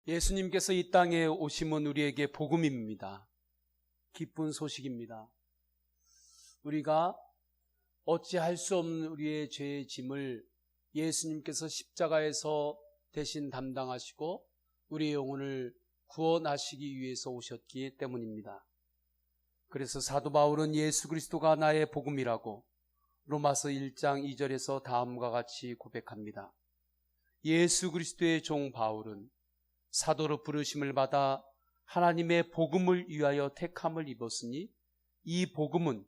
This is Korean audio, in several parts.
예수님께서 이 땅에 오심은 우리에게 복음입니다. 기쁜 소식입니다. 우리가 어찌할 수 없는 우리의 죄의 짐을 예수님께서 십자가에서 대신 담당하시고 우리의 영혼을 구원하시기 위해서 오셨기 때문입니다. 그래서 사도 바울은 예수 그리스도가 나의 복음이라고 로마서 1장 2절에서 다음과 같이 고백합니다. 예수 그리스도의 종 바울은 사도로 부르심을 받아 하나님의 복음을 위하여 택함을 입었으니 이 복음은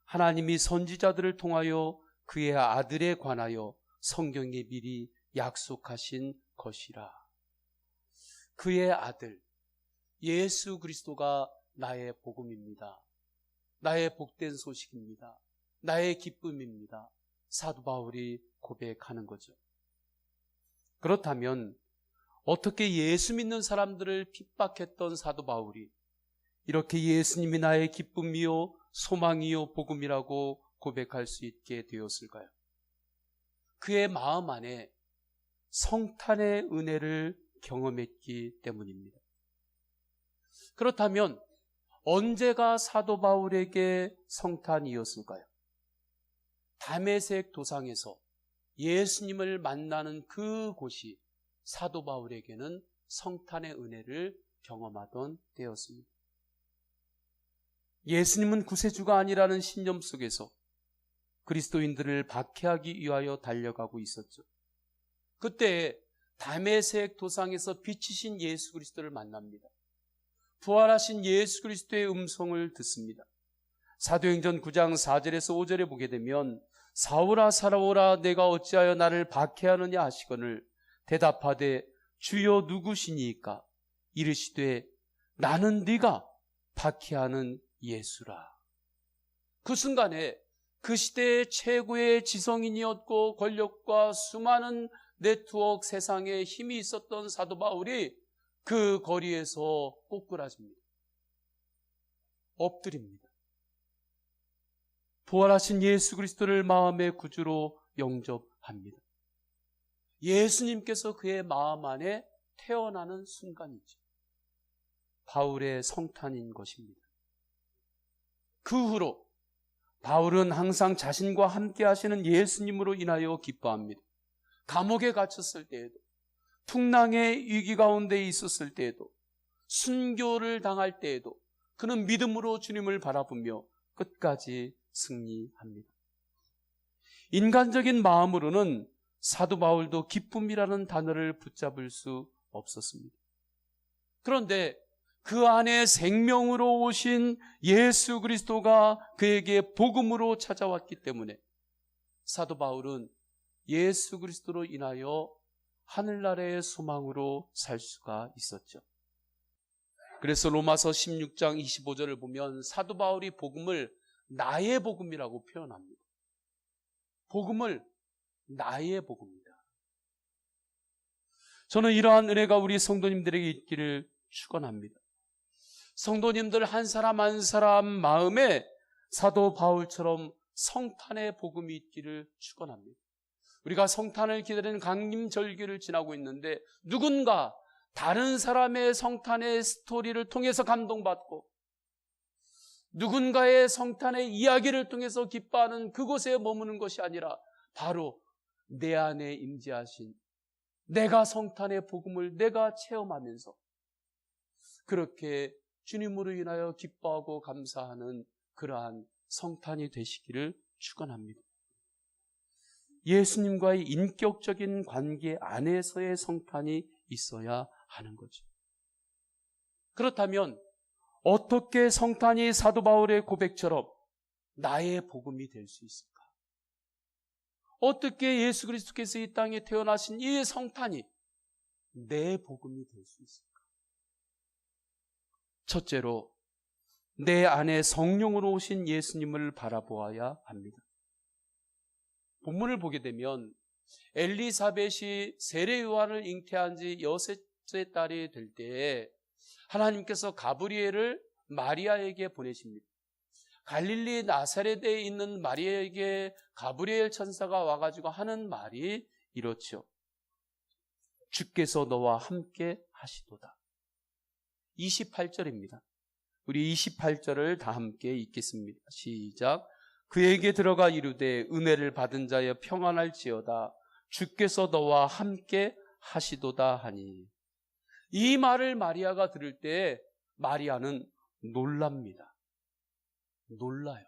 하나님이 선지자들을 통하여 그의 아들에 관하여 성경에 미리 약속하신 것이라. 그의 아들 예수 그리스도가 나의 복음입니다. 나의 복된 소식입니다. 나의 기쁨입니다. 사도 바울이 고백하는 거죠. 그렇다면 어떻게 예수 믿는 사람들을 핍박했던 사도 바울이 이렇게 예수님이 나의 기쁨이요 소망이요 복음이라고 고백할 수 있게 되었을까요? 그의 마음 안에 성탄의 은혜를 경험했기 때문입니다. 그렇다면 언제가 사도 바울에게 성탄이었을까요? 다메섹 도상에서 예수님을 만나는 그곳이 사도 바울에게는 성탄의 은혜를 경험하던 때였습니다. 예수님은 구세주가 아니라는 신념 속에서 그리스도인들을 박해하기 위하여 달려가고 있었죠. 그때 다메섹 도상에서 빛이신 예수 그리스도를 만납니다. 부활하신 예수 그리스도의 음성을 듣습니다. 사도행전 9장 4절에서 5절에 보게 되면 사울아 사울아 내가 어찌하여 나를 박해하느냐 하시거늘 대답하되 주여 누구시니까 이르시되 나는 네가 박해하는 예수라. 그 순간에 그 시대의 최고의 지성인이었고 권력과 수많은 네트워크 세상에 힘이 있었던 사도 바울이 그 거리에서 꼬꾸라집니다. 엎드립니다. 부활하신 예수 그리스도를 마음의 구주로 영접합니다. 예수님께서 그의 마음 안에 태어나는 순간이죠. 바울의 성탄인 것입니다. 그 후로 바울은 항상 자신과 함께 하시는 예수님으로 인하여 기뻐합니다. 감옥에 갇혔을 때에도, 풍랑의 위기 가운데 있었을 때에도, 순교를 당할 때에도 그는 믿음으로 주님을 바라보며 끝까지 승리합니다. 인간적인 마음으로는 사도 바울도 기쁨이라는 단어를 붙잡을 수 없었습니다. 그런데 그 안에 생명으로 오신 예수 그리스도가 그에게 복음으로 찾아왔기 때문에 사도 바울은 예수 그리스도로 인하여 하늘나라의 소망으로 살 수가 있었죠. 그래서 로마서 16장 25절을 보면 사도 바울이 복음을 나의 복음이라고 표현합니다. 복음을 나의 복음이다. 저는 이러한 은혜가 우리 성도님들에게 있기를 축원합니다. 성도님들 한 사람 한 사람 마음에 사도 바울처럼 성탄의 복음이 있기를 축원합니다. 우리가 성탄을 기다리는 강림절기를 지나고 있는데 누군가 다른 사람의 성탄의 스토리를 통해서 감동받고 누군가의 성탄의 이야기를 통해서 기뻐하는 그곳에 머무는 것이 아니라 바로 내 안에 임재하신 내가 성탄의 복음을 내가 체험하면서 그렇게 주님으로 인하여 기뻐하고 감사하는 그러한 성탄이 되시기를 축원합니다. 예수님과의 인격적인 관계 안에서의 성탄이 있어야 하는 거죠. 그렇다면 어떻게 성탄이 사도 바울의 고백처럼 나의 복음이 될 수 있을까? 어떻게 예수 그리스도께서 이 땅에 태어나신 이 성탄이 내 복음이 될 수 있을까? 첫째로 내 안에 성령으로 오신 예수님을 바라보아야 합니다. 본문을 보게 되면 엘리사벳이 세례 요한을 잉태한 지 6째 딸이 될 때에 하나님께서 가브리엘을 마리아에게 보내십니다. 갈릴리 나사렛에 있는 마리아에게 가브리엘 천사가 와가지고 하는 말이 이렇죠. 주께서 너와 함께 하시도다. 28절입니다. 우리 28절을 다 함께 읽겠습니다. 시작. 그에게 들어가 이르되 은혜를 받은 자여 평안할지어다. 주께서 너와 함께 하시도다 하니. 이 말을 마리아가 들을 때 마리아는 놀랍니다. 놀라요.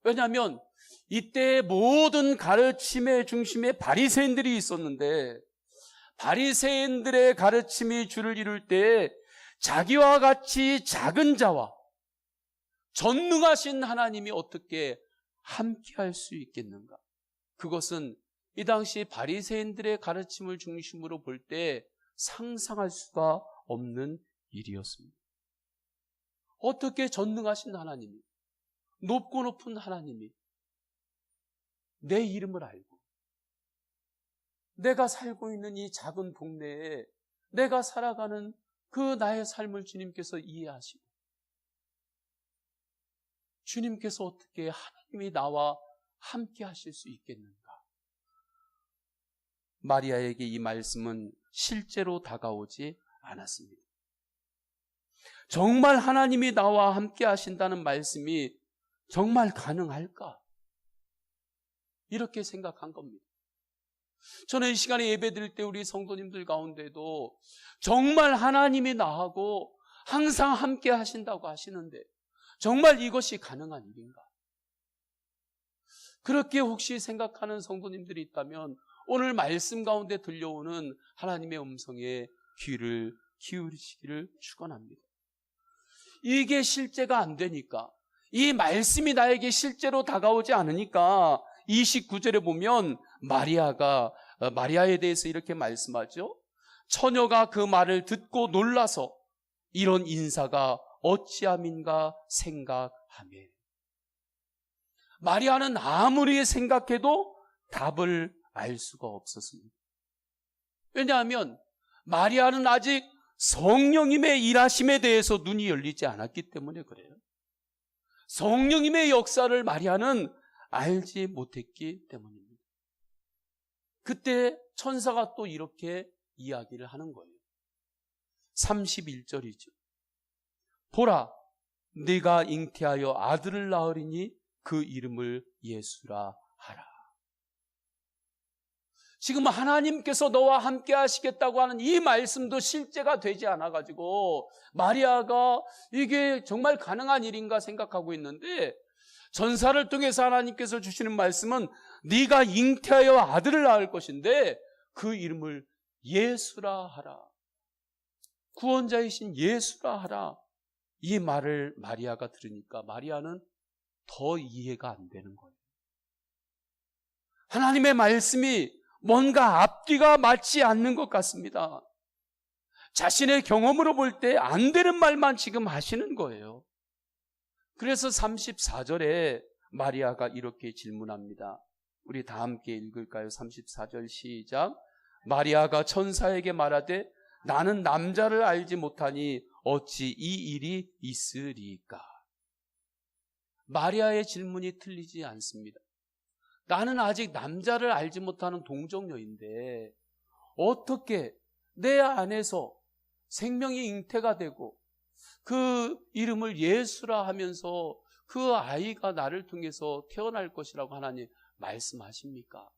왜냐하면 이때 모든 가르침의 중심에 바리새인들이 있었는데 바리새인들의 가르침이 주를 이룰 때 자기와 같이 작은 자와 전능하신 하나님이 어떻게 함께할 수 있겠는가? 그것은 이 당시 바리새인들의 가르침을 중심으로 볼 때 상상할 수가 없는 일이었습니다. 어떻게 전능하신 하나님이, 높고 높은 하나님이 내 이름을 알고 내가 살고 있는 이 작은 동네에 내가 살아가는 그 나의 삶을 주님께서 이해하시고 주님께서 어떻게 하나님이 나와 함께 하실 수 있겠는가? 마리아에게 이 말씀은 실제로 다가오지 않았습니다. 정말 하나님이 나와 함께 하신다는 말씀이 정말 가능할까? 이렇게 생각한 겁니다. 저는 이 시간에 예배 드릴 때 우리 성도님들 가운데도 정말 하나님이 나하고 항상 함께 하신다고 하시는데 정말 이것이 가능한 일인가? 그렇게 혹시 생각하는 성도님들이 있다면 오늘 말씀 가운데 들려오는 하나님의 음성에 귀를 기울이시기를 축원합니다. 이게 실제가 안 되니까, 이 말씀이 나에게 실제로 다가오지 않으니까 29절에 보면 마리아에 대해서 이렇게 말씀하죠. 처녀가 그 말을 듣고 놀라서 이런 인사가 어찌함인가 생각하며. 마리아는 아무리 생각해도 답을 알 수가 없었습니다. 왜냐하면 마리아는 아직 성령님의 일하심에 대해서 눈이 열리지 않았기 때문에 그래요. 성령님의 역사를 마리아는 알지 못했기 때문입니다. 그때 천사가 또 이렇게 이야기를 하는 거예요. 31절이죠. 보라, 네가 잉태하여 아들을 낳으리니 그 이름을 예수라 하라. 지금 하나님께서 너와 함께 하시겠다고 하는 이 말씀도 실제가 되지 않아가지고 마리아가 이게 정말 가능한 일인가 생각하고 있는데 전사를 통해서 하나님께서 주시는 말씀은 네가 잉태하여 아들을 낳을 것인데 그 이름을 예수라 하라. 구원자이신 예수라 하라. 이 말을 마리아가 들으니까 마리아는 더 이해가 안 되는 거예요. 하나님의 말씀이 뭔가 앞뒤가 맞지 않는 것 같습니다. 자신의 경험으로 볼 때 안 되는 말만 지금 하시는 거예요. 그래서 34절에 마리아가 이렇게 질문합니다. 우리 다 함께 읽을까요? 34절 시작. 마리아가 천사에게 말하되 나는 남자를 알지 못하니 어찌 이 일이 있으리까? 마리아의 질문이 틀리지 않습니다. 나는 아직 남자를 알지 못하는 동정녀인데 어떻게 내 안에서 생명이 잉태가 되고 그 이름을 예수라 하면서 그 아이가 나를 통해서 태어날 것이라고 하나님 말씀하십니까?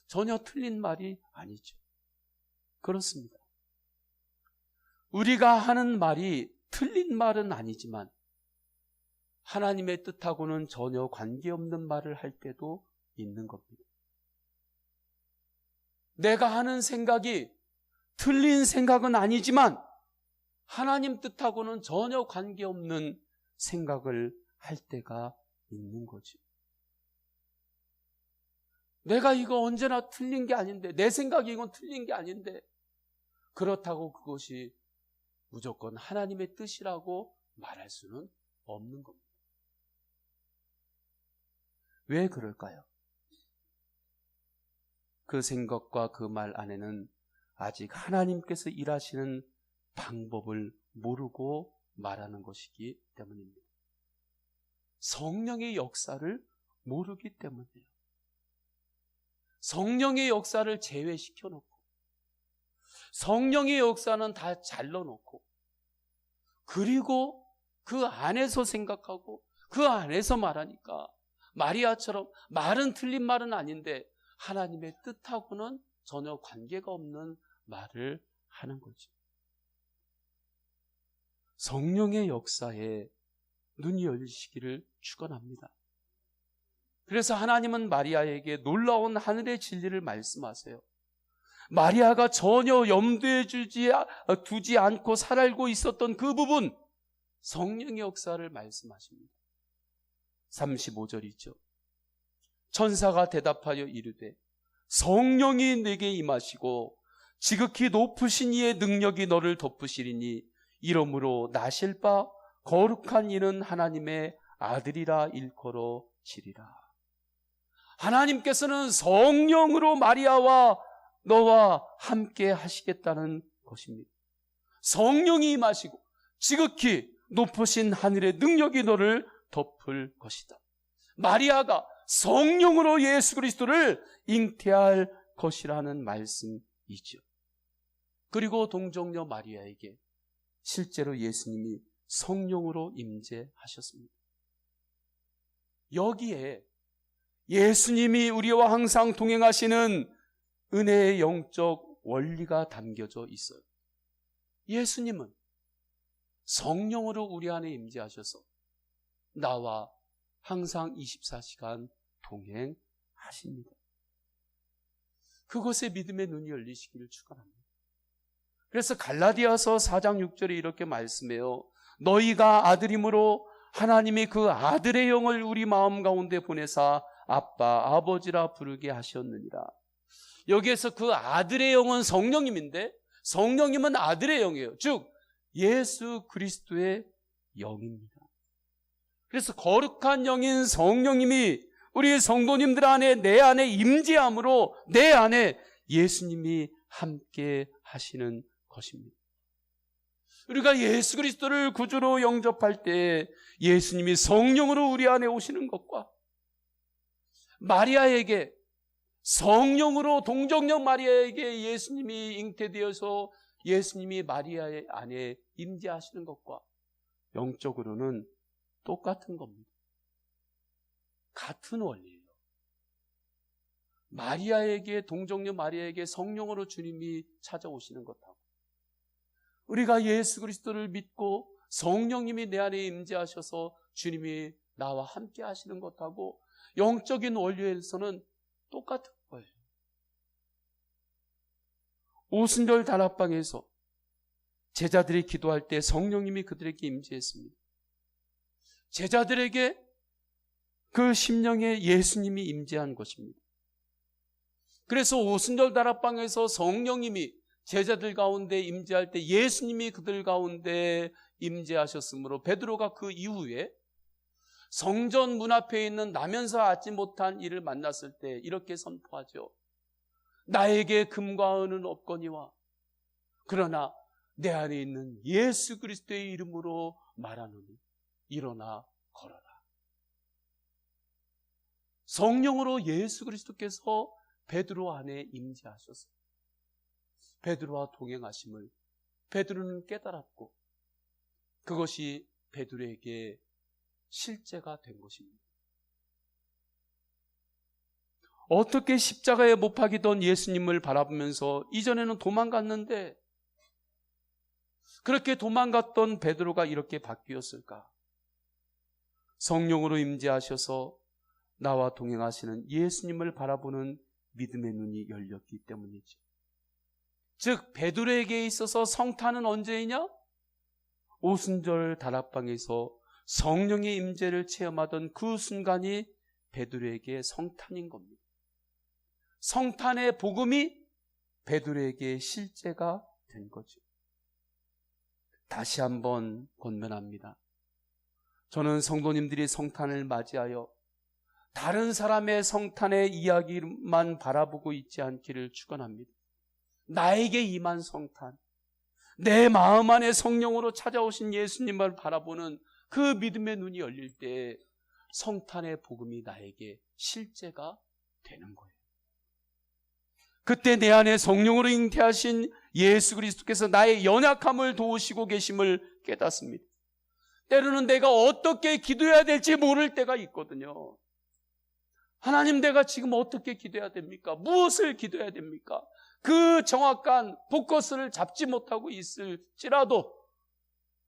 전혀 틀린 말이 아니죠. 그렇습니다. 우리가 하는 말이 틀린 말은 아니지만 하나님의 뜻하고는 전혀 관계없는 말을 할 때도 있는 겁니다. 내가 하는 생각이 틀린 생각은 아니지만 하나님 뜻하고는 전혀 관계없는 생각을 할 때가 있는 거지. 내가 이거 언제나 틀린 게 아닌데, 내 생각이 이건 틀린 게 아닌데, 그렇다고 그것이 무조건 하나님의 뜻이라고 말할 수는 없는 겁니다. 왜 그럴까요? 그 생각과 그 말 안에는 아직 하나님께서 일하시는 방법을 모르고 말하는 것이기 때문입니다. 성령의 역사를 모르기 때문이에요. 성령의 역사를 제외시켜 놓고 성령의 역사는 다 잘라놓고, 그리고 그 안에서 생각하고 그 안에서 말하니까 마리아처럼 말은 틀린 말은 아닌데 하나님의 뜻하고는 전혀 관계가 없는 말을 하는 거죠. 성령의 역사에 눈이 열리시기를 축원합니다. 그래서 하나님은 마리아에게 놀라운 하늘의 진리를 말씀하세요. 마리아가 전혀 염두에 두지 않고 살알고 있었던 그 부분, 성령의 역사를 말씀하십니다. 35절이죠. 천사가 대답하여 이르되 성령이 내게 임하시고 지극히 높으신 이의 능력이 너를 덮으시리니 이러므로 나실 바 거룩한 이는 하나님의 아들이라 일컬어 지리라. 하나님께서는 성령으로 마리아와 너와 함께 하시겠다는 것입니다. 성령이 임하시고 지극히 높으신 하늘의 능력이 너를 덮을 것이다. 마리아가 성령으로 예수 그리스도를 잉태할 것이라는 말씀이죠. 그리고 동정녀 마리아에게 실제로 예수님이 성령으로 임재하셨습니다. 여기에 예수님이 우리와 항상 동행하시는 은혜의 영적 원리가 담겨져 있어요. 예수님은 성령으로 우리 안에 임재하셔서 나와 항상 24시간 동행하십니다. 그것에 믿음의 눈이 열리시기를 축원합니다. 그래서 갈라디아서 4장 6절에 이렇게 말씀해요. 너희가 아들임으로 하나님이 그 아들의 영을 우리 마음 가운데 보내사 아빠, 아버지라 부르게 하셨느니라. 여기에서 그 아들의 영은 성령님인데 성령님은 아들의 영이에요. 즉 예수 그리스도의 영입니다. 그래서 거룩한 영인 성령님이 우리 성도님들 안에 내 안에 임재함으로 내 안에 예수님이 함께 하시는 것입니다. 우리가 예수 그리스도를 구주로 영접할 때 예수님이 성령으로 우리 안에 오시는 것과 마리아에게 성령으로 동정녀 마리아에게 예수님이 잉태되어서 예수님이 마리아의 안에 임재하시는 것과 영적으로는 똑같은 겁니다. 같은 원리예요. 마리아에게 동정녀 마리아에게 성령으로 주님이 찾아오시는 것하고 우리가 예수 그리스도를 믿고 성령님이 내 안에 임재하셔서 주님이 나와 함께 하시는 것하고 영적인 원리에서는 똑같은 거예요. 오순절 다락방에서 제자들이 기도할 때 성령님이 그들에게 임재했습니다. 제자들에게 그 심령에 예수님이 임재한 것입니다. 그래서 오순절 다락방에서 성령님이 제자들 가운데 임재할 때 예수님이 그들 가운데 임재하셨으므로 베드로가 그 이후에 성전 문 앞에 있는 나면서 알지 못한 이를 만났을 때 이렇게 선포하죠. 나에게 금과 은은 없거니와 그러나 내 안에 있는 예수 그리스도의 이름으로 말하노니 일어나 걸어라. 성령으로 예수 그리스도께서 베드로 안에 임재하셔서 베드로와 동행하심을 베드로는 깨달았고 그것이 베드로에게 실제가 된 것입니다. 어떻게 십자가에 못 박이던 예수님을 바라보면서 이전에는 도망갔는데 그렇게 도망갔던 베드로가 이렇게 바뀌었을까? 성령으로 임재하셔서 나와 동행하시는 예수님을 바라보는 믿음의 눈이 열렸기 때문이죠. 즉 베드로에게 있어서 성탄은 언제이냐? 오순절 다락방에서 성령의 임재를 체험하던 그 순간이 베드로에게 성탄인 겁니다. 성탄의 복음이 베드로에게 실제가 된 거죠. 다시 한번 권면합니다. 저는 성도님들이 성탄을 맞이하여 다른 사람의 성탄의 이야기만 바라보고 있지 않기를 축원합니다. 나에게 임한 성탄, 내 마음 안에 성령으로 찾아오신 예수님을 바라보는 그 믿음의 눈이 열릴 때 성탄의 복음이 나에게 실제가 되는 거예요. 그때 내 안에 성령으로 잉태하신 예수 그리스도께서 나의 연약함을 도우시고 계심을 깨닫습니다. 때로는 내가 어떻게 기도해야 될지 모를 때가 있거든요. 하나님, 내가 지금 어떻게 기도해야 됩니까? 무엇을 기도해야 됩니까? 그 정확한 포커스를 잡지 못하고 있을지라도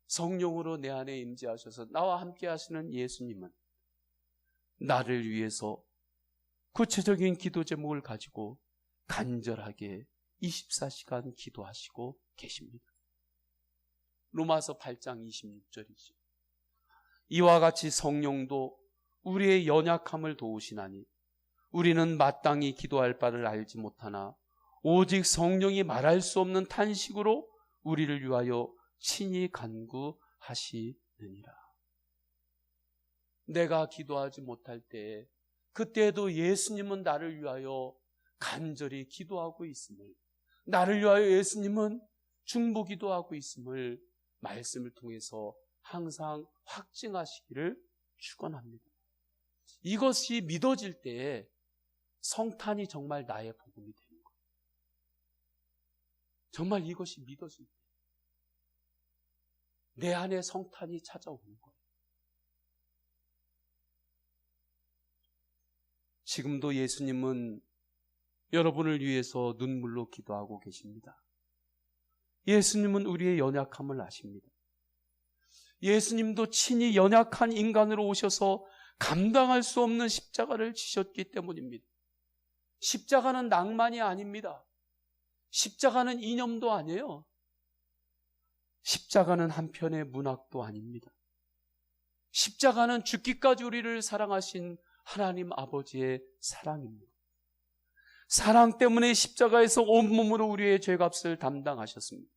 성령으로 내 안에 임재하셔서 나와 함께 하시는 예수님은 나를 위해서 구체적인 기도 제목을 가지고 간절하게 24시간 기도하시고 계십니다. 로마서 8장 26절이죠. 이와 같이 성령도 우리의 연약함을 도우시나니 우리는 마땅히 기도할 바를 알지 못하나 오직 성령이 말할 수 없는 탄식으로 우리를 위하여 친히 간구하시느니라. 내가 기도하지 못할 때 그때에도 예수님은 나를 위하여 간절히 기도하고 있음을, 나를 위하여 예수님은 중보기도하고 있음을 말씀을 통해서 항상 확증하시기를 축원합니다. 이것이 믿어질 때 성탄이 정말 나의 복음이 되는 거예요. 정말 이것이 믿어질 때 내 안에 성탄이 찾아오는 거예요. 지금도 예수님은 여러분을 위해서 눈물로 기도하고 계십니다. 예수님은 우리의 연약함을 아십니다. 예수님도 친히 연약한 인간으로 오셔서 감당할 수 없는 십자가를 지셨기 때문입니다. 십자가는 낭만이 아닙니다. 십자가는 이념도 아니에요. 십자가는 한편의 문학도 아닙니다. 십자가는 죽기까지 우리를 사랑하신 하나님 아버지의 사랑입니다. 사랑 때문에 십자가에서 온몸으로 우리의 죄값을 담당하셨습니다.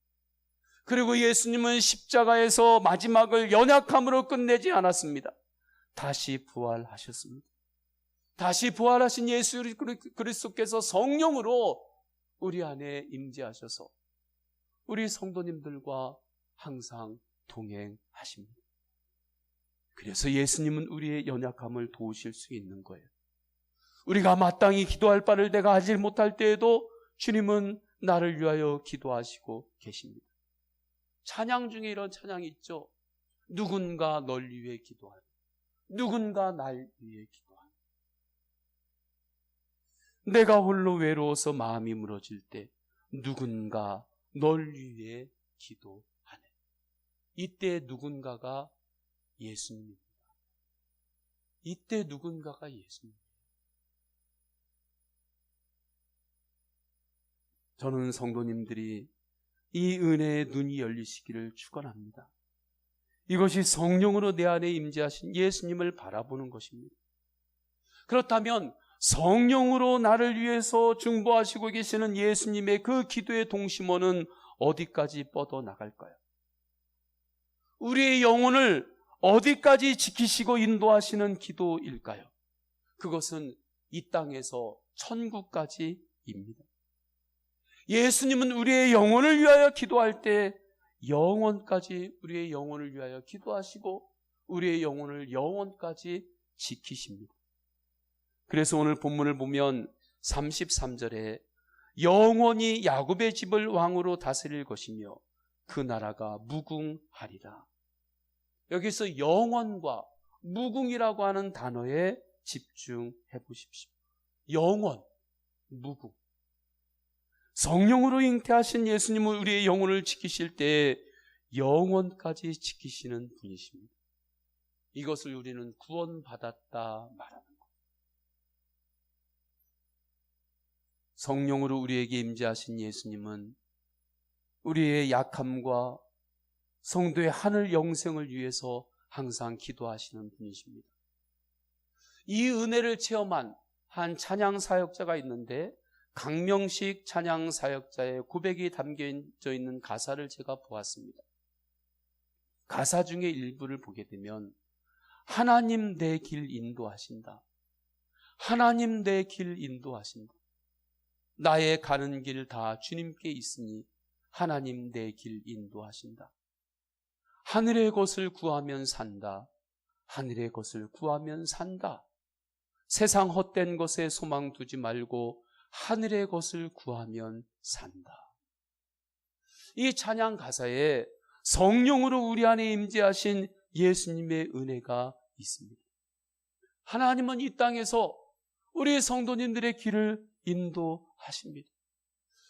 그리고 예수님은 십자가에서 마지막을 연약함으로 끝내지 않았습니다. 다시 부활하셨습니다. 다시 부활하신 예수 그리스도께서 성령으로 우리 안에 임재하셔서 우리 성도님들과 항상 동행하십니다. 그래서 예수님은 우리의 연약함을 도우실 수 있는 거예요. 우리가 마땅히 기도할 바를 내가 알지 못할 때에도 주님은 나를 위하여 기도하시고 계십니다. 찬양 중에 이런 찬양이 있죠. 누군가 널 위해 기도하리. 누군가 날 위해 기도하리. 내가 홀로 외로워서 마음이 무너질 때 누군가 널 위해 기도하네. 이때 누군가가 예수님입니다. 이때 누군가가 예수님입니다. 저는 성도님들이 이 은혜의 눈이 열리시기를 축원합니다. 이것이 성령으로 내 안에 임재하신 예수님을 바라보는 것입니다. 그렇다면 성령으로 나를 위해서 중보하시고 계시는 예수님의 그 기도의 동심원은 어디까지 뻗어나갈까요? 우리의 영혼을 어디까지 지키시고 인도하시는 기도일까요? 그것은 이 땅에서 천국까지입니다. 예수님은 우리의 영혼을 위하여 기도할 때 영원까지 우리의 영혼을 위하여 기도하시고 우리의 영혼을 영원까지 지키십니다. 그래서 오늘 본문을 보면 33절에 영원히 야곱의 집을 왕으로 다스릴 것이며 그 나라가 무궁하리라. 여기서 영원과 무궁이라고 하는 단어에 집중해 보십시오. 영원, 무궁. 성령으로 잉태하신 예수님은 우리의 영혼을 지키실 때 영원까지 지키시는 분이십니다. 이것을 우리는 구원받았다 말하는 것. 성령으로 우리에게 임재하신 예수님은 우리의 약함과 성도의 하늘 영생을 위해서 항상 기도하시는 분이십니다. 이 은혜를 체험한 한 찬양 사역자가 있는데 강명식 찬양 사역자의 고백이 담겨져 있는 가사를 제가 보았습니다. 가사 중에 일부를 보게 되면 하나님 내 길 인도하신다. 하나님 내 길 인도하신다. 나의 가는 길 다 주님께 있으니 하나님 내 길 인도하신다. 하늘의 것을 구하면 산다. 하늘의 것을 구하면 산다. 세상 헛된 것에 소망 두지 말고 하늘의 것을 구하면 산다. 이 찬양 가사에 성령으로 우리 안에 임재하신 예수님의 은혜가 있습니다. 하나님은 이 땅에서 우리 성도님들의 길을 인도하십니다.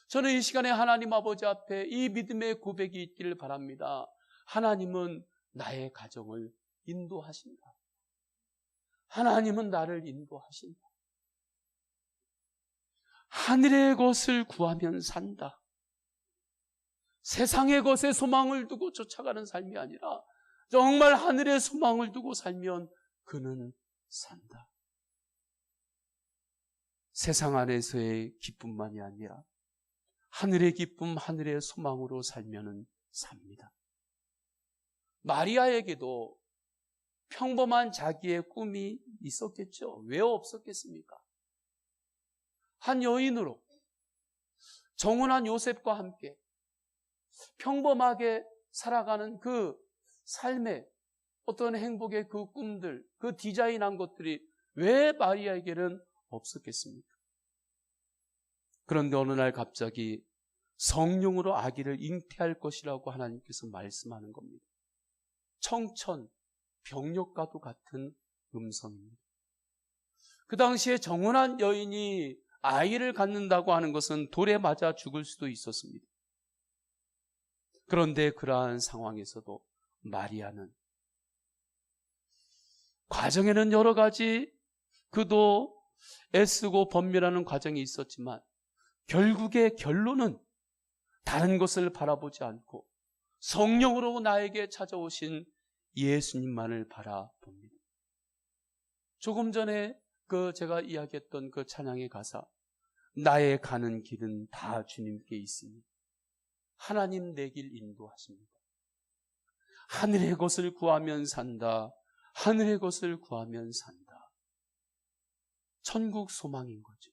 저는 이 시간에 하나님 아버지 앞에 이 믿음의 고백이 있기를 바랍니다. 하나님은 나의 가정을 인도하신다. 하나님은 나를 인도하신다. 하늘의 것을 구하면 산다. 세상의 것에 소망을 두고 쫓아가는 삶이 아니라 정말 하늘의 소망을 두고 살면 그는 산다. 세상 안에서의 기쁨만이 아니라 하늘의 기쁨, 하늘의 소망으로 살면은 삽니다. 마리아에게도 평범한 자기의 꿈이 있었겠죠. 왜 없었겠습니까? 한 여인으로 정혼한 요셉과 함께 평범하게 살아가는 그 삶의 어떤 행복의 그 꿈들, 그 디자인한 것들이 왜 마리아에게는 없었겠습니까? 그런데 어느 날 갑자기 성령으로 아기를 잉태할 것이라고 하나님께서 말씀하는 겁니다. 청천, 병력과도 같은 음성입니다. 그 당시에 정혼한 여인이 아이를 갖는다고 하는 것은 돌에 맞아 죽을 수도 있었습니다. 그런데 그러한 상황에서도 마리아는 과정에는 여러 가지 그도 애쓰고 번민하는 과정이 있었지만 결국의 결론은 다른 것을 바라보지 않고 성령으로 나에게 찾아오신 예수님만을 바라봅니다. 조금 전에 제가 이야기했던 그 찬양의 가사, 나의 가는 길은 다 주님께 있으니 하나님 내 길 인도하십니다. 하늘의 것을 구하면 산다. 하늘의 것을 구하면 산다. 천국 소망인 거죠.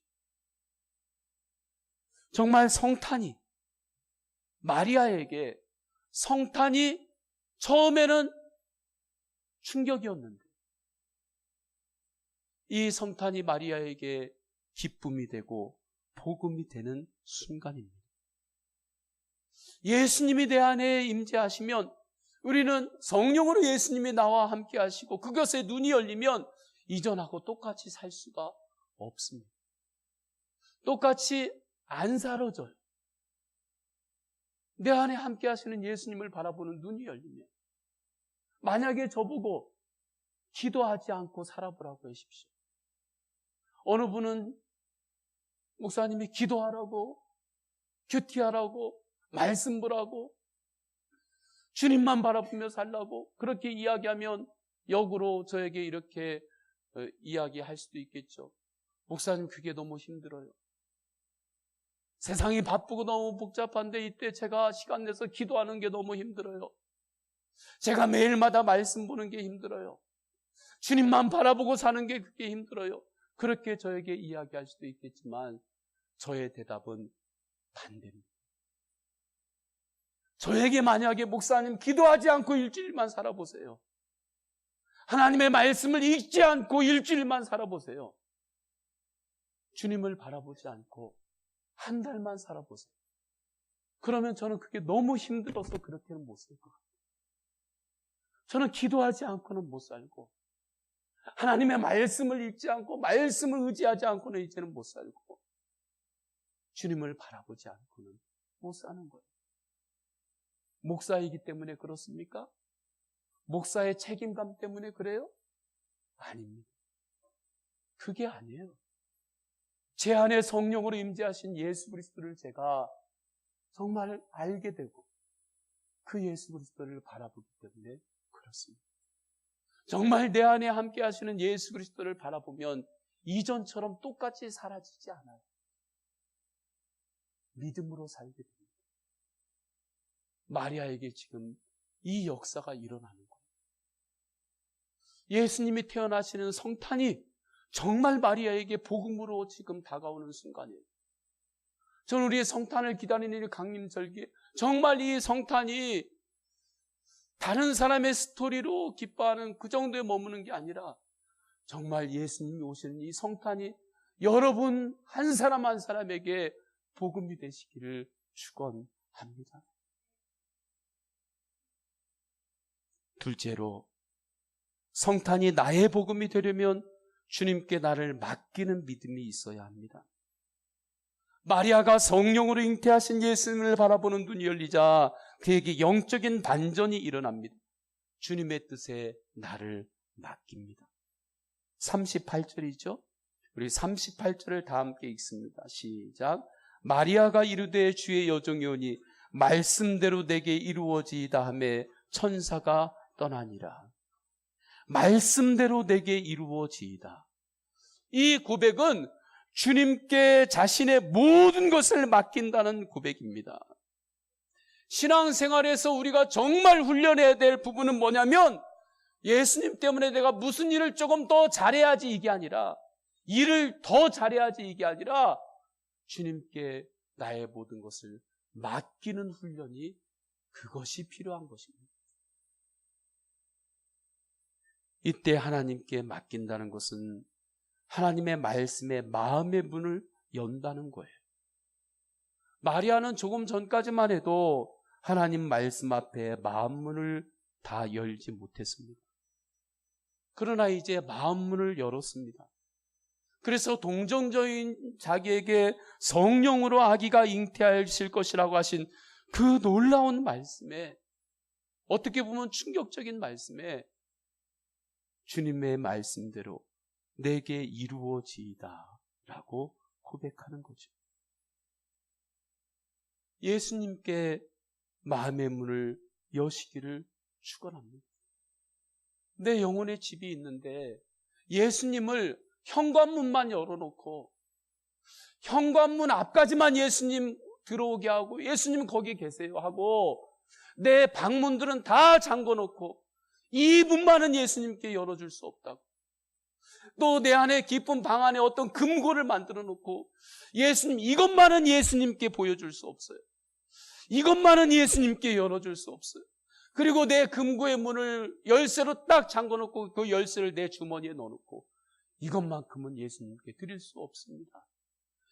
정말 성탄이 마리아에게 성탄이 처음에는 충격이었는데 이 성탄이 마리아에게 기쁨이 되고 복음이 되는 순간입니다. 예수님이 내 안에 임재하시면 우리는 성령으로 예수님이 나와 함께 하시고 그것에 눈이 열리면 이전하고 똑같이 살 수가 없습니다. 똑같이 안 사라져요. 내 안에 함께 하시는 예수님을 바라보는 눈이 열리면 만약에 저보고 기도하지 않고 살아보라고 하십시오. 어느 분은 목사님이 기도하라고, 큐티하라고, 말씀 보라고, 주님만 바라보며 살라고 그렇게 이야기하면 역으로 저에게 이렇게 이야기할 수도 있겠죠. 목사님 그게 너무 힘들어요. 세상이 바쁘고 너무 복잡한데 이때 제가 시간 내서 기도하는 게 너무 힘들어요. 제가 매일마다 말씀 보는 게 힘들어요. 주님만 바라보고 사는 게 그게 힘들어요. 그렇게 저에게 이야기할 수도 있겠지만 저의 대답은 반대입니다. 저에게 만약에 목사님 기도하지 않고 일주일만 살아보세요. 하나님의 말씀을 읽지 않고 일주일만 살아보세요. 주님을 바라보지 않고 한 달만 살아보세요. 그러면 저는 그게 너무 힘들어서 그렇게는 못 살 것 같아요. 저는 기도하지 않고는 못 살고 하나님의 말씀을 읽지 않고 말씀을 의지하지 않고는 이제는 못 살고 주님을 바라보지 않고는 못 사는 거예요. 목사이기 때문에 그렇습니까? 목사의 책임감 때문에 그래요? 아닙니다. 그게 아니에요. 제 안에 성령으로 임재하신 예수 그리스도를 제가 정말 알게 되고 그 예수 그리스도를 바라보기 때문에 그렇습니다. 정말 내 안에 함께 하시는 예수 그리스도를 바라보면 이전처럼 똑같이 사라지지 않아요. 믿음으로 살게 됩니다. 마리아에게 지금 이 역사가 일어나는 거예요. 예수님이 태어나시는 성탄이 정말 마리아에게 복음으로 지금 다가오는 순간이에요. 저는 우리의 성탄을 기다리는 이 강림절기, 정말 이 성탄이 다른 사람의 스토리로 기뻐하는 그 정도에 머무는 게 아니라 정말 예수님이 오시는 이 성탄이 여러분 한 사람 한 사람에게 복음이 되시기를 축원합니다. 둘째로, 성탄이 나의 복음이 되려면 주님께 나를 맡기는 믿음이 있어야 합니다. 마리아가 성령으로 잉태하신 예수님을 바라보는 눈이 열리자 그에게 영적인 반전이 일어납니다. 주님의 뜻에 나를 맡깁니다. 38절이죠. 우리 38절을 다 함께 읽습니다. 시작. 마리아가 이르되 주의 여종이오니 말씀대로 내게 이루어지이다 하매 천사가 떠나니라. 말씀대로 내게 이루어지이다. 이 고백은 주님께 자신의 모든 것을 맡긴다는 고백입니다. 신앙생활에서 우리가 정말 훈련해야 될 부분은 뭐냐면, 예수님 때문에 내가 무슨 일을 조금 더 잘해야지 이게 아니라, 일을 더 잘해야지 이게 아니라 주님께 나의 모든 것을 맡기는 훈련이, 그것이 필요한 것입니다. 이때 하나님께 맡긴다는 것은 하나님의 말씀에 마음의 문을 연다는 거예요. 마리아는 조금 전까지만 해도 하나님 말씀 앞에 마음 문을 다 열지 못했습니다. 그러나 이제 마음 문을 열었습니다. 그래서 동정적인 자기에게 성령으로 아기가 잉태하실 것이라고 하신 그 놀라운 말씀에, 어떻게 보면 충격적인 말씀에 주님의 말씀대로 내게 이루어지이다 라고 고백하는 거죠. 예수님께 마음의 문을 여시기를 축원합니다. 내 영혼의 집이 있는데 예수님을 현관문만 열어놓고 현관문 앞까지만 예수님 들어오게 하고 예수님 거기 계세요 하고 내 방문들은 다 잠궈놓고 이 문만은 예수님께 열어줄 수 없다고, 또 내 안에 깊은 방 안에 어떤 금고를 만들어 놓고 예수님 이것만은 예수님께 보여줄 수 없어요, 이것만은 예수님께 열어줄 수 없어요, 그리고 내 금고의 문을 열쇠로 딱 잠궈놓고 그 열쇠를 내 주머니에 넣어놓고 이것만큼은 예수님께 드릴 수 없습니다,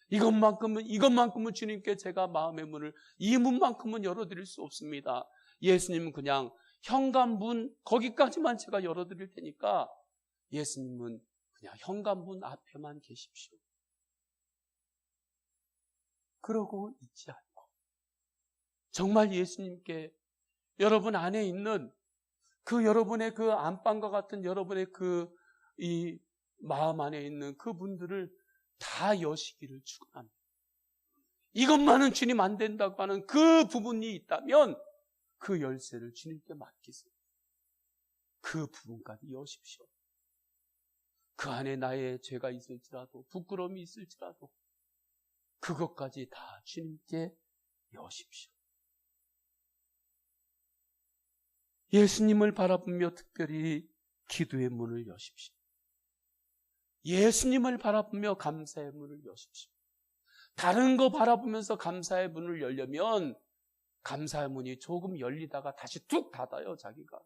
이것만큼은 주님께 제가 마음의 문을, 이 문만큼은 열어드릴 수 없습니다. 예수님은 그냥 현관문 거기까지만 제가 열어드릴 테니까 예수님은 그냥 현관문 앞에만 계십시오. 그러고 있지 않고 정말 예수님께 여러분 안에 있는 그 여러분의 그 안방과 같은 여러분의 이 마음 안에 있는 그 문들을 다 여시기를 축원합니다. 이것만은 주님 안 된다고 하는 그 부분이 있다면 그 열쇠를 주님께 맡기세요. 그 부분까지 여십시오. 그 안에 나의 죄가 있을지라도 부끄러움이 있을지라도 그것까지 다 주님께 여십시오. 예수님을 바라보며 특별히 기도의 문을 여십시오. 예수님을 바라보며 감사의 문을 여십시오. 다른 거 바라보면서 감사의 문을 열려면 감사의 문이 조금 열리다가 다시 툭 닫아요, 자기가.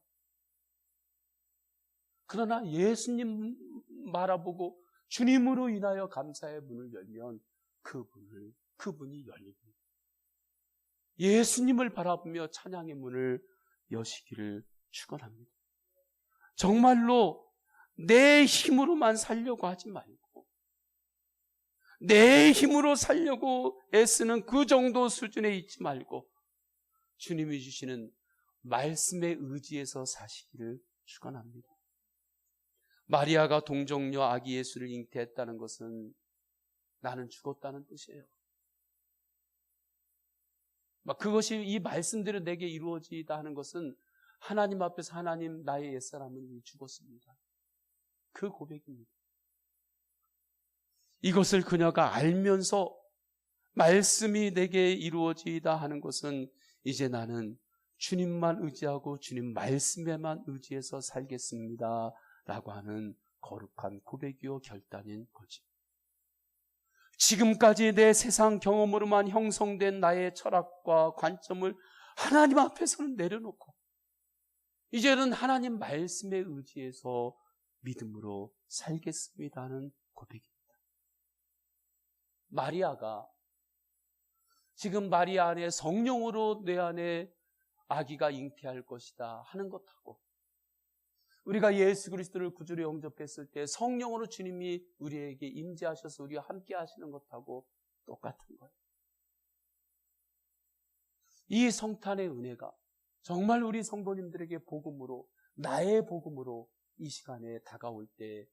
그러나 예수님 바라보고 주님으로 인하여 감사의 문을 열면 그분이 열립니다. 예수님을 바라보며 찬양의 문을 여시기를 축원합니다. 정말로 내 힘으로만 살려고 하지 말고 내 힘으로 살려고 애쓰는 그 정도 수준에 있지 말고 주님이 주시는 말씀의 의지에서 사시기를 축원합니다. 마리아가 동정녀 아기 예수를 잉태했다는 것은 나는 죽었다는 뜻이에요. 그것이 이 말씀대로 내게 이루어지다 하는 것은 하나님 앞에서 하나님 나의 옛사람은 죽었습니다. 그 고백입니다. 이것을 그녀가 알면서 말씀이 내게 이루어지다 하는 것은 이제 나는 주님만 의지하고 주님 말씀에만 의지해서 살겠습니다 라고 하는 거룩한 고백이요 결단인 거지. 지금까지 내 세상 경험으로만 형성된 나의 철학과 관점을 하나님 앞에서는 내려놓고 이제는 하나님 말씀에 의지해서 믿음으로 살겠습니다 하는 고백입니다. 마리아가 지금 마리아 안에 성령으로 내 안에 아기가 잉태할 것이다 하는 것하고, 우리가 예수 그리스도를 구주로 영접했을 때 성령으로 주님이 우리에게 임재하셔서 우리와 함께 하시는 것하고 똑같은 거예요. 이 성탄의 은혜가 정말 우리 성도님들에게 복음으로, 나의 복음으로 이 시간에 다가올 때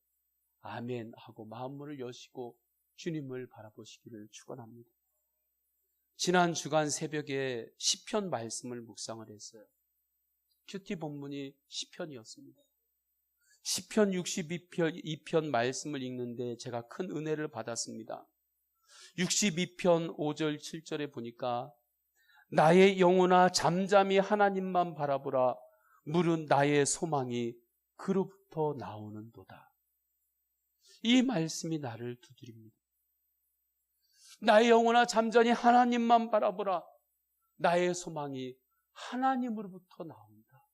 아멘 하고 마음문을 여시고 주님을 바라보시기를 축원합니다. 지난 주간 새벽에 시편 말씀을 묵상을 했어요. 큐티 본문이 시편이었습니다. 시편 62편 말씀을 읽는데 제가 큰 은혜를 받았습니다. 62편 5절 7절에 보니까 나의 영혼아 잠잠히 하나님만 바라보라. 물은 나의 소망이 그로부터 나오는도다. 이 말씀이 나를 두드립니다. 나의 영혼아 잠잠히 하나님만 바라보라. 나의 소망이 하나님으로부터 나온다.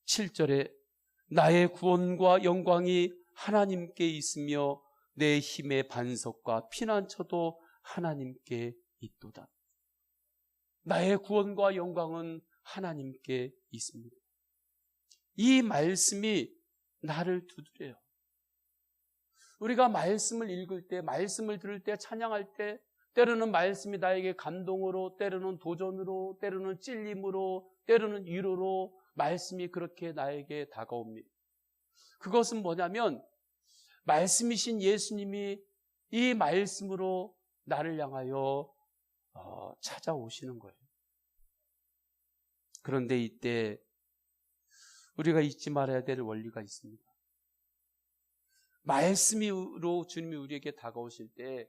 7절에 나의 구원과 영광이 하나님께 있으며 내 힘의 반석과 피난처도 하나님께 있도다. 나의 구원과 영광은 하나님께 있습니다. 이 말씀이 나를 두드려요. 우리가 말씀을 읽을 때, 말씀을 들을 때, 찬양할 때 때로는 말씀이 나에게 감동으로, 때로는 도전으로, 때로는 찔림으로, 때로는 위로로 말씀이 그렇게 나에게 다가옵니다. 그것은 뭐냐면 말씀이신 예수님이 이 말씀으로 나를 향하여 찾아오시는 거예요. 그런데 이때 우리가 잊지 말아야 될 원리가 있습니다. 말씀으로 주님이 우리에게 다가오실 때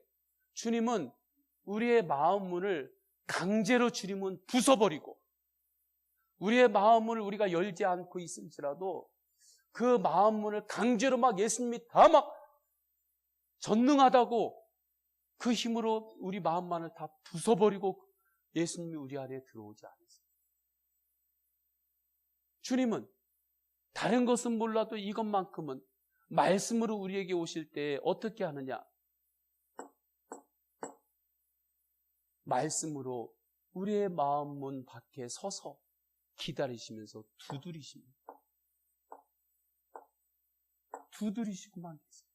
주님은 우리의 마음문을 강제로 주님은 부숴버리고, 우리의 마음문을 우리가 열지 않고 있을지라도 그 마음문을 강제로 막 예수님이 다 막 전능하다고 그 힘으로 우리 마음만을 다 부숴버리고 예수님이 우리 안에 들어오지 않으세요. 주님은 다른 것은 몰라도 이것만큼은 말씀으로 우리에게 오실 때 어떻게 하느냐? 말씀으로 우리의 마음문 밖에 서서 기다리시면서 두드리십니다. 두드리시고만 계세요.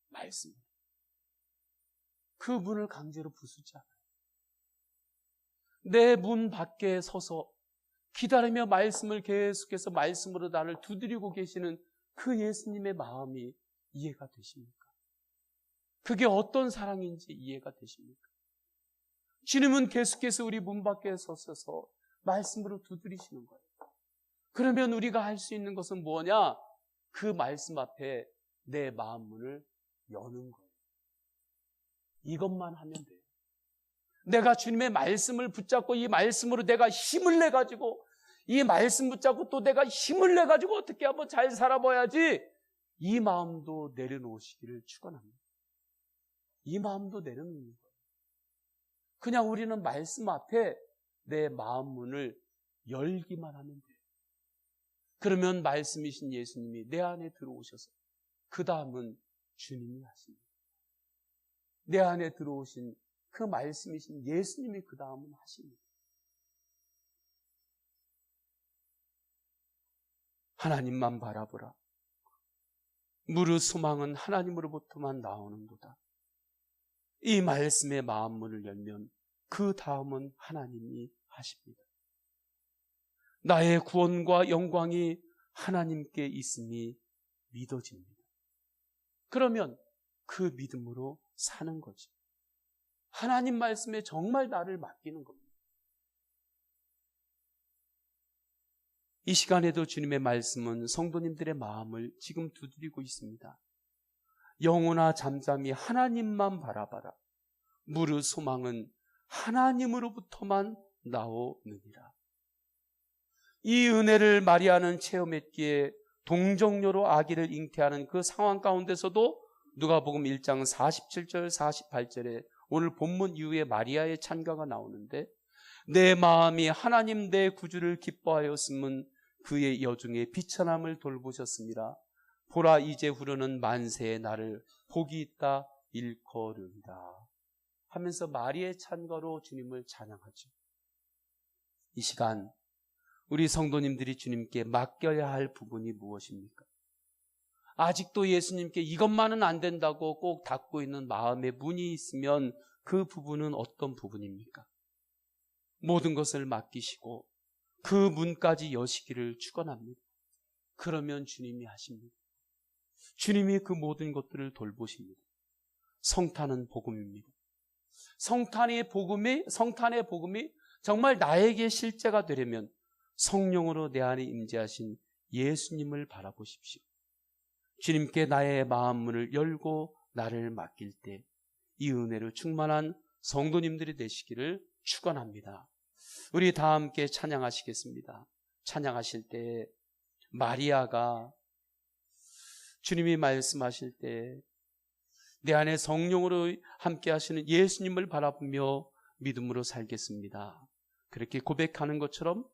말씀으로. 그 문을 강제로 부수지 않아요. 내 문 밖에 서서 기다리며 말씀을 계속해서 말씀으로 나를 두드리고 계시는 그 예수님의 마음이 이해가 되십니까? 그게 어떤 사랑인지 이해가 되십니까? 주님은 계속해서 우리 문 밖에 서서 말씀으로 두드리시는 거예요. 그러면 우리가 할 수 있는 것은 뭐냐? 그 말씀 앞에 내 마음 문을 여는 거예요. 이것만 하면 돼요. 내가 주님의 말씀을 붙잡고 이 말씀으로 내가 힘을 내가지고, 이 말씀 붙잡고 또 내가 힘을 내가지고 어떻게 한번 잘 살아봐야지, 이 마음도 내려놓으시기를 축원합니다. 이 마음도 내려놓는 거예요. 그냥 우리는 말씀 앞에 내 마음 문을 열기만 하면 돼요. 그러면 말씀이신 예수님이 내 안에 들어오셔서 그 다음은 주님이 하십니다. 내 안에 들어오신 그 말씀이신 예수님이 그 다음은 하십니다. 하나님만 바라보라. 무릇 소망은 하나님으로부터만 나오는도다. 이 말씀의 마음문을 열면 그 다음은 하나님이 하십니다. 나의 구원과 영광이 하나님께 있음이 믿어집니다. 그러면 그 믿음으로 사는 거죠. 하나님 말씀에 정말 나를 맡기는 겁니다. 이 시간에도 주님의 말씀은 성도님들의 마음을 지금 두드리고 있습니다. 영혼아 잠잠히 하나님만 바라봐라. 무릇 소망은 하나님으로부터만 나오느니라. 이 은혜를 마리아는 체험했기에 동정녀로 아기를 잉태하는 그 상황 가운데서도 누가복음 1장 47절 48절에 오늘 본문 이후에 마리아의 찬가가 나오는데, 내 마음이 하나님 내 구주를 기뻐하였음은 그의 여중에 비천함을 돌보셨습니다. 보라 이제 후로는 만세의 날을 복이 있다 일컬으리라 하면서 마리의 찬가로 주님을 찬양하죠. 이 시간 우리 성도님들이 주님께 맡겨야 할 부분이 무엇입니까? 아직도 예수님께 이것만은 안 된다고 꼭 닫고 있는 마음의 문이 있으면 그 부분은 어떤 부분입니까? 모든 것을 맡기시고 그 문까지 여시기를 축원합니다. 그러면 주님이 하십니다. 주님이 그 모든 것들을 돌보십니다. 성탄은 복음입니다. 성탄의 복음이 정말 나에게 실제가 되려면 성령으로 내 안에 임재하신 예수님을 바라보십시오. 주님께 나의 마음 문을 열고 나를 맡길 때 이 은혜로 충만한 성도님들이 되시기를 축원합니다. 우리 다 함께 찬양하시겠습니다. 찬양하실 때 마리아가 주님이 말씀하실 때 내 안에 성령으로 함께 하시는 예수님을 바라보며 믿음으로 살겠습니다. 그렇게 고백하는 것처럼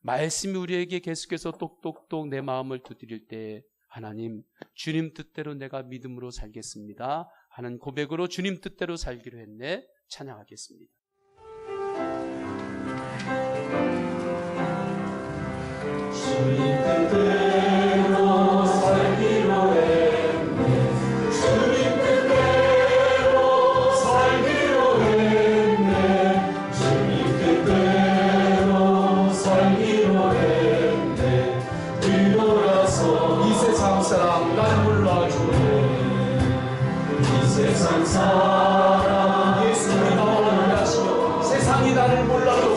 말씀이 우리에게 계속해서 똑똑똑 내 마음을 두드릴 때 하나님, 주님 뜻대로 내가 믿음으로 살겠습니다 하는 고백으로 주님 뜻대로 살기로 했네. 찬양하겠습니다. 주님 뜻대로 살기로 했네. 주님 뜻대로 살기로 했네. 주님 뜻대로 살기로 했네. 뒤돌아서 이 세상 사람 날 몰라주네. 이 세상 사람 예수님이 나를 몰라주시며 세상이 나를 몰라도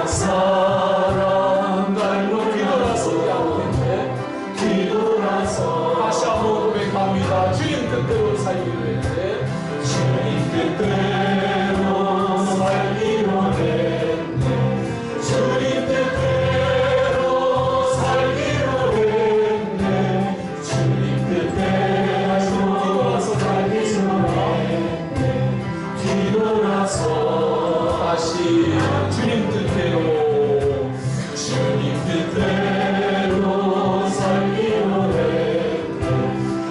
사랑 날로 뒤돌아서지 않겠네. 뒤돌아서 다시 한번 고백합니다. 주님 뜻대로 살기로 했네. 주님 뜻대로 살기로 했네. 주님 뜻대로 살기로 했네. 주님 뜻대로 뒤돌아서 살기로 했네. 뒤돌아서 다시 주님 뜻대로 주님 뜻대로 살기로 했네.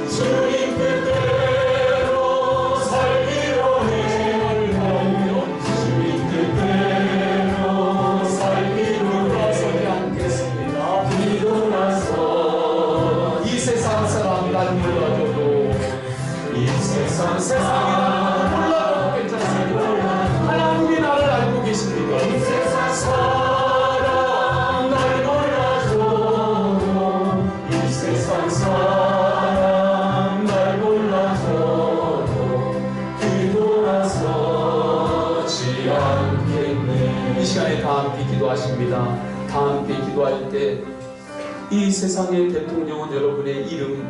주님 뜻대로 살기로 했네. 주님 뜻대로 살기로 돌아서지 않겠습니다. 뒤돌아서 이 세상 사람이 날 몰라줘도 이 세상이 나를 몰라도 괜찮습니다. 하나님이 나를 알고 계십니다. 이 세상 사람 날 몰라줘도 이 세상 사람 날 몰라줘도 뒤돌아서지 않겠네. 이 시간에 다 함께 기도하십니다. 다 함께 기도할 때 이 세상의 대통령은 여러분의 이름,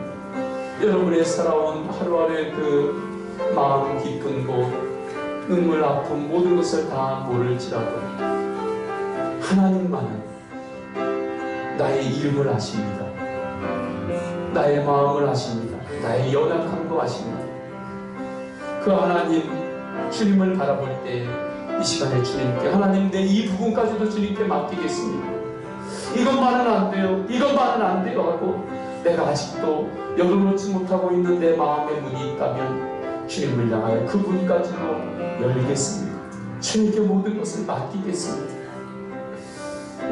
여러분의 살아온 하루하루의 그 마음 깊은 곳, 눈물, 아픔 모든 것을 다 모를지라도 하나님만은 나의 이름을 아십니다. 나의 마음을 아십니다. 나의 연약함도 아십니다. 그 하나님 주님을 바라볼 때 이 시간에 주님께 하나님 내 이 부분까지도 주님께 맡기겠습니다. 이것만은 안 돼요. 이것만은 안 돼요 하고 내가 아직도 열어놓지 못하고 있는 내 마음의 문이 있다면 주님을 향하여 그 문까지도 열겠습니다. 주님께 모든 것을 맡기겠습니다.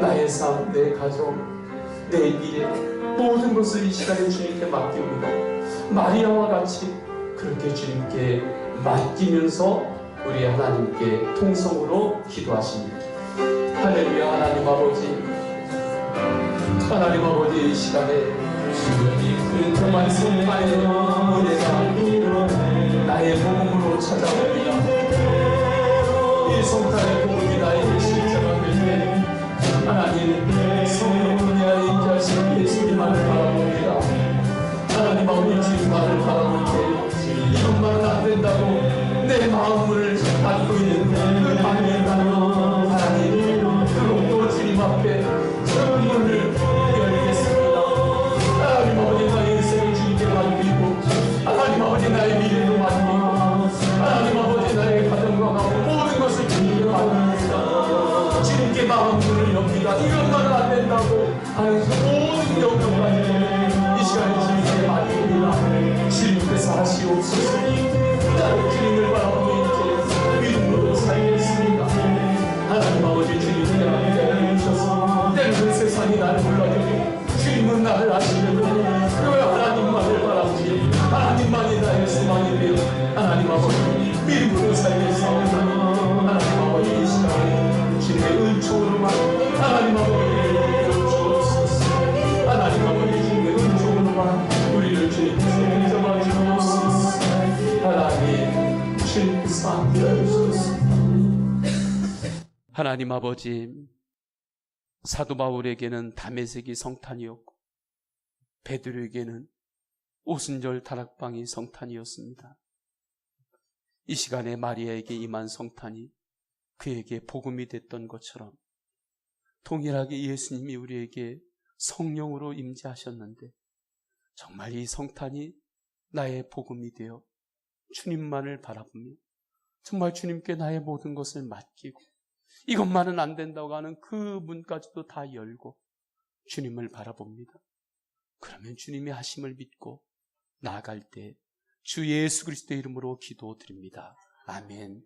나의 삶, 내 가족, 내 미래 모든 것을 이 시간에 주님께 맡깁니다. 마리아와 같이 그렇게 주님께 맡기면서 우리 하나님께 통성으로 기도하십니다. 할렐루야. 하나님 아버지, 하나님 아버지, 이 시간에 주님 정말 성탄의 은혜가 나의 복음으로 찾아옵니다. 이 성탄의 복음이 나에게 실제가 될 때 하나님 성령 은혜 안에 임재하신 예수님만을 바라봅니다. 하나님 아버지, 주님만을 바라볼 때 이것만은 안 된다고 내 마음을 닫고 있는 그 방해가로 하나님 그것도 주님 앞에 그 문을 열겠습니다. 하나님 아버지, 나의 인생을 주님께 맡기고 하나님 아버지 나의 미래도 맡기고 하나님 아버지 나의 가정과 모든 것을 주님께 맡깁니다. 주님께 마음 문을 엽니다. 이것만은 안 된다고 하는 모든 영역까지 믿음으로 살겠사오니 하나님 아버지 이 시간에 주님의 은총으로만 하나님 아버지 주옵소서. 하나님 아버지 주님의 은총으로만 우리를 주님께서 인정하시옵소서. 하나님 주님께서 함께하여 주옵소서. 하나님 아버지, 사도 바울에게는 다메섹이 성탄이었고 베드로에게는 오순절 다락방이 성탄이었습니다. 이 시간에 마리아에게 임한 성탄이 그에게 복음이 됐던 것처럼 동일하게 예수님이 우리에게 성령으로 임재하셨는데 정말 이 성탄이 나의 복음이 되어 주님만을 바라보며 정말 주님께 나의 모든 것을 맡기고 이것만은 안 된다고 하는 그 문까지도 다 열고 주님을 바라봅니다. 그러면 주님의 하심을 믿고 나아갈 때 주 예수 그리스도의 이름으로 기도드립니다. 아멘.